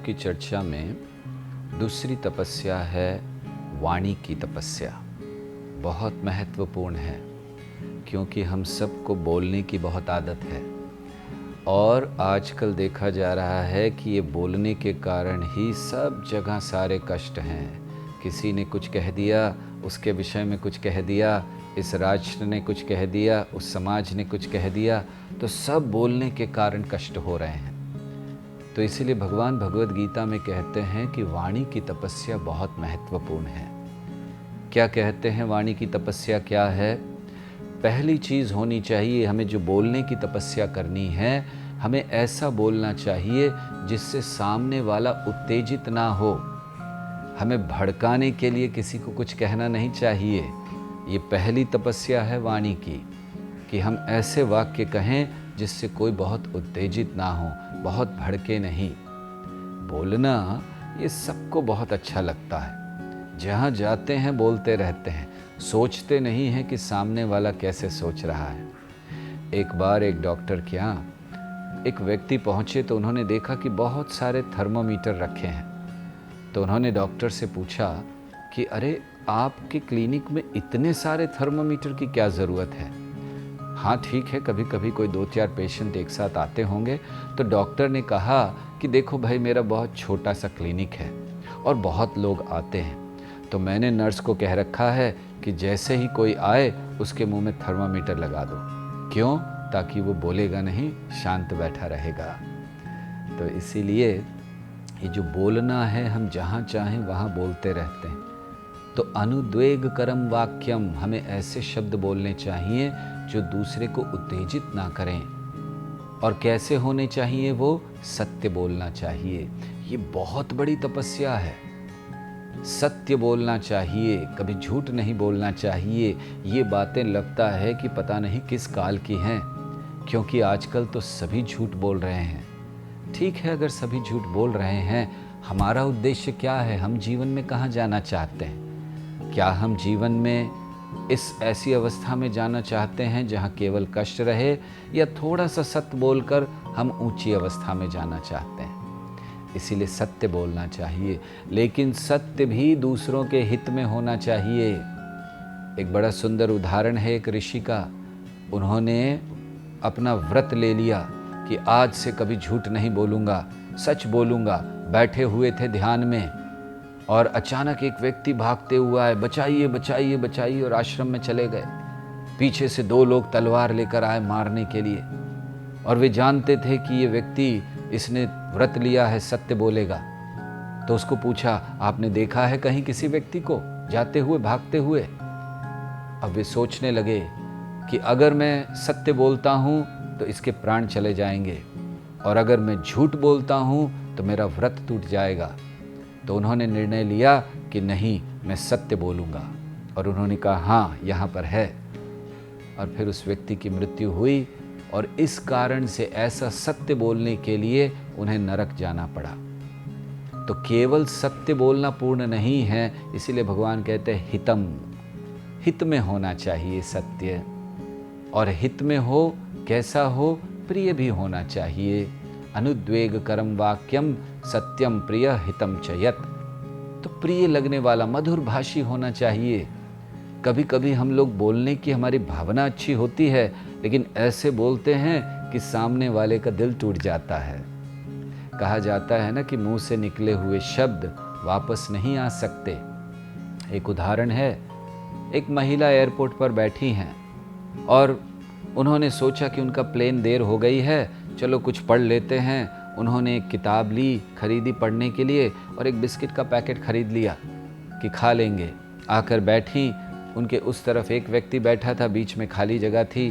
की चर्चा में दूसरी तपस्या है वाणी की तपस्या। बहुत महत्वपूर्ण है क्योंकि हम सबको बोलने की बहुत आदत है और आजकल देखा जा रहा है कि ये बोलने के कारण ही सब जगह सारे कष्ट हैं। किसी ने कुछ कह दिया, उसके विषय में कुछ कह दिया, इस राष्ट्र ने कुछ कह दिया, उस समाज ने कुछ कह दिया, तो सब बोलने के कारण कष्ट हो रहे हैं। तो इसीलिए भगवान भगवद गीता में कहते हैं कि वाणी की तपस्या बहुत महत्वपूर्ण है। क्या कहते हैं वाणी की तपस्या क्या है? पहली चीज़ होनी चाहिए, हमें जो बोलने की तपस्या करनी है, हमें ऐसा बोलना चाहिए जिससे सामने वाला उत्तेजित ना हो। हमें भड़काने के लिए किसी को कुछ कहना नहीं चाहिए। ये पहली तपस्या है वाणी की, कि हम ऐसे वाक्य कहें जिससे कोई बहुत उत्तेजित ना हो, बहुत भड़के नहीं। बोलना ये सबको बहुत अच्छा लगता है, जहाँ जाते हैं बोलते रहते हैं, सोचते नहीं हैं कि सामने वाला कैसे सोच रहा है। एक बार एक डॉक्टर के यहाँ एक व्यक्ति पहुँचे तो उन्होंने देखा कि बहुत सारे थर्मोमीटर रखे हैं। तो उन्होंने डॉक्टर से पूछा कि अरे, आपके क्लिनिक में इतने सारे थर्मोमीटर की क्या ज़रूरत है? हाँ ठीक है, कभी कभी कोई 2-4 पेशेंट एक साथ आते होंगे। तो डॉक्टर ने कहा कि देखो भाई, मेरा बहुत छोटा सा क्लिनिक है और बहुत लोग आते हैं, तो मैंने नर्स को कह रखा है कि जैसे ही कोई आए उसके मुंह में थर्मामीटर लगा दो। क्यों? ताकि वो बोलेगा नहीं, शांत बैठा रहेगा। तो इसीलिए ये जो बोलना है, हम जहाँ चाहें वहाँ बोलते रहते हैं। तो अनुद्वेगकरम वाक्यम, हमें ऐसे शब्द बोलने चाहिए जो दूसरे को उत्तेजित ना करें। और कैसे होने चाहिए वो? सत्य बोलना चाहिए। ये बहुत बड़ी तपस्या है। सत्य बोलना चाहिए, कभी झूठ नहीं बोलना चाहिए। ये बातें लगता है कि पता नहीं किस काल की हैं, क्योंकि आजकल तो सभी झूठ बोल रहे हैं। ठीक है, अगर सभी झूठ बोल रहे हैं, हमारा उद्देश्य क्या है? हम जीवन में कहाँ जाना चाहते हैं? क्या हम जीवन में इस ऐसी अवस्था में जाना चाहते हैं जहाँ केवल कष्ट रहे, या थोड़ा सा सत्य बोलकर हम ऊंची अवस्था में जाना चाहते हैं? इसीलिए सत्य बोलना चाहिए, लेकिन सत्य भी दूसरों के हित में होना चाहिए। एक बड़ा सुंदर उदाहरण है एक ऋषि का। उन्होंने अपना व्रत ले लिया कि आज से कभी झूठ नहीं बोलूँगा, सच बोलूँगा। बैठे हुए थे ध्यान में और अचानक एक व्यक्ति भागते हुआ है, बचाइए बचाइए बचाइए, और आश्रम में चले गए। पीछे से 2 लोग तलवार लेकर आए मारने के लिए, और वे जानते थे कि ये व्यक्ति, इसने व्रत लिया है, सत्य बोलेगा। तो उसको पूछा, आपने देखा है कहीं किसी व्यक्ति को जाते हुए, भागते हुए? अब वे सोचने लगे कि अगर मैं सत्य बोलता हूँ तो इसके प्राण चले जाएंगे, और अगर मैं झूठ बोलता हूँ तो मेरा व्रत टूट जाएगा। तो उन्होंने निर्णय लिया कि नहीं, मैं सत्य बोलूँगा। और उन्होंने कहा हाँ, यहाँ पर है। और फिर उस व्यक्ति की मृत्यु हुई, और इस कारण से ऐसा सत्य बोलने के लिए उन्हें नरक जाना पड़ा। तो केवल सत्य बोलना पूर्ण नहीं है, इसीलिए भगवान कहते हैं हितम, हित में होना चाहिए सत्य। और हित में हो, कैसा हो? प्रिय भी होना चाहिए। अनुद्वेगकरम वाक्यम सत्यम प्रिय हितम च यत्। तो प्रिय लगने वाला, मधुर भाषी होना चाहिए। कभी कभी हम लोग बोलने की हमारी भावना अच्छी होती है, लेकिन ऐसे बोलते हैं कि सामने वाले का दिल टूट जाता है। कहा जाता है ना कि मुंह से निकले हुए शब्द वापस नहीं आ सकते। एक उदाहरण है, एक महिला एयरपोर्ट पर बैठी हैं और उन्होंने सोचा कि उनका प्लेन देर हो गई है, चलो कुछ पढ़ लेते हैं। उन्होंने एक किताब ली, खरीदी पढ़ने के लिए, और एक बिस्किट का पैकेट खरीद लिया कि खा लेंगे। आकर बैठी, उनके उस तरफ एक व्यक्ति बैठा था, बीच में खाली जगह थी।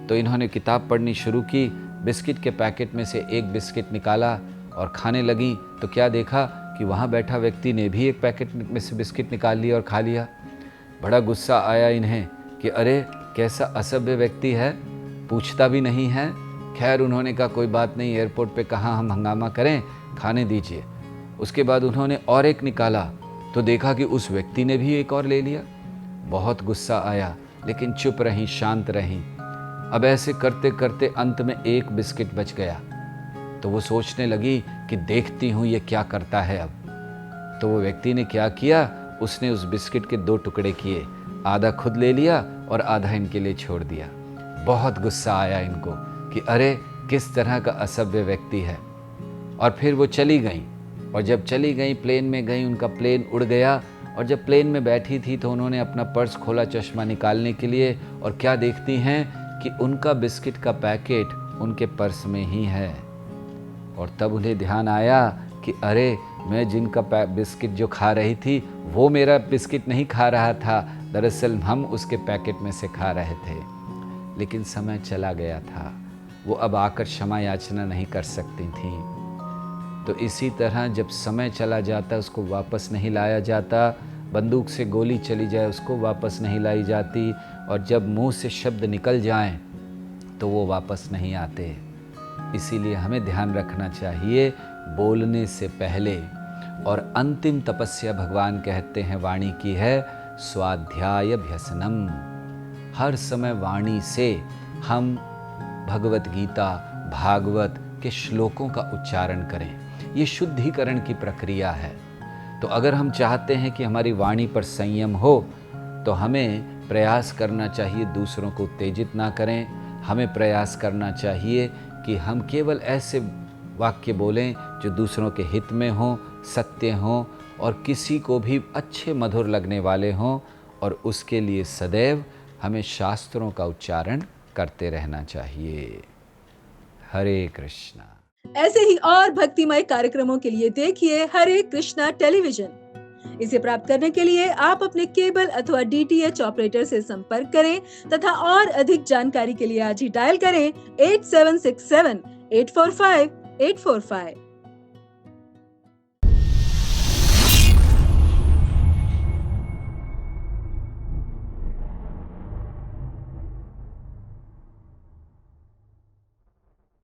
तो इन्होंने किताब पढ़नी शुरू की, बिस्किट के पैकेट में से एक बिस्किट निकाला और खाने लगी। तो क्या देखा कि वहाँ बैठा व्यक्ति ने भी एक पैकेट में से बिस्किट निकाल लिया और खा लिया। बड़ा गुस्सा आया इन्हें कि अरे, कैसा असभ्य व्यक्ति है, पूछता भी नहीं है। खैर, उन्होंने कहा कोई बात नहीं, एयरपोर्ट पे कहाँ हम हंगामा करें, खाने दीजिए। उसके बाद उन्होंने और एक निकाला तो देखा कि उस व्यक्ति ने भी एक और ले लिया। बहुत गुस्सा आया, लेकिन चुप रहीं, शांत रहीं। अब ऐसे करते करते अंत में एक बिस्किट बच गया। तो वो सोचने लगी कि देखती हूँ ये क्या करता है अब। तो वो व्यक्ति ने क्या किया, उसने उस बिस्किट के 2 टुकड़े किए, आधा खुद ले लिया और आधा इनके लिए छोड़ दिया। बहुत गुस्सा आया इनको कि अरे किस तरह का असभ्य व्यक्ति है। और फिर वो चली गई, और जब चली गई प्लेन में गई, उनका प्लेन उड़ गया। और जब प्लेन में बैठी थी तो उन्होंने अपना पर्स खोला चश्मा निकालने के लिए, और क्या देखती हैं कि उनका बिस्किट का पैकेट उनके पर्स में ही है। और तब उन्हें ध्यान आया कि अरे मैं जिनका बिस्किट जो खा रही थी वो मेरा बिस्किट नहीं खा रहा था, दरअसल हम उसके पैकेट में से खा रहे थे। लेकिन समय चला गया था, वो अब आकर क्षमा याचना नहीं कर सकती थी। तो इसी तरह जब समय चला जाता उसको वापस नहीं लाया जाता, बंदूक से गोली चली जाए उसको वापस नहीं लाई जाती, और जब मुंह से शब्द निकल जाएं तो वो वापस नहीं आते। इसीलिए हमें ध्यान रखना चाहिए बोलने से पहले। और अंतिम तपस्या भगवान कहते हैं वाणी की है स्वाध्यायाभ्यसनम। हर समय वाणी से हम भगवत गीता, भागवत के श्लोकों का उच्चारण करें। ये शुद्धिकरण की प्रक्रिया है। तो अगर हम चाहते हैं कि हमारी वाणी पर संयम हो तो हमें प्रयास करना चाहिए दूसरों को उत्तेजित ना करें। हमें प्रयास करना चाहिए कि हम केवल ऐसे वाक्य बोलें जो दूसरों के हित में हों, सत्य हों और किसी को भी अच्छे मधुर लगने वाले हों। और उसके लिए सदैव हमें शास्त्रों का उच्चारण करते रहना चाहिए। हरे कृष्णा। ऐसे ही और भक्तिमय कार्यक्रमों के लिए देखिए हरे कृष्णा टेलीविजन। इसे प्राप्त करने के लिए आप अपने केबल अथवा DTH ऑपरेटर से संपर्क करें तथा और अधिक जानकारी के लिए आज ही डायल करें 8767 845 845।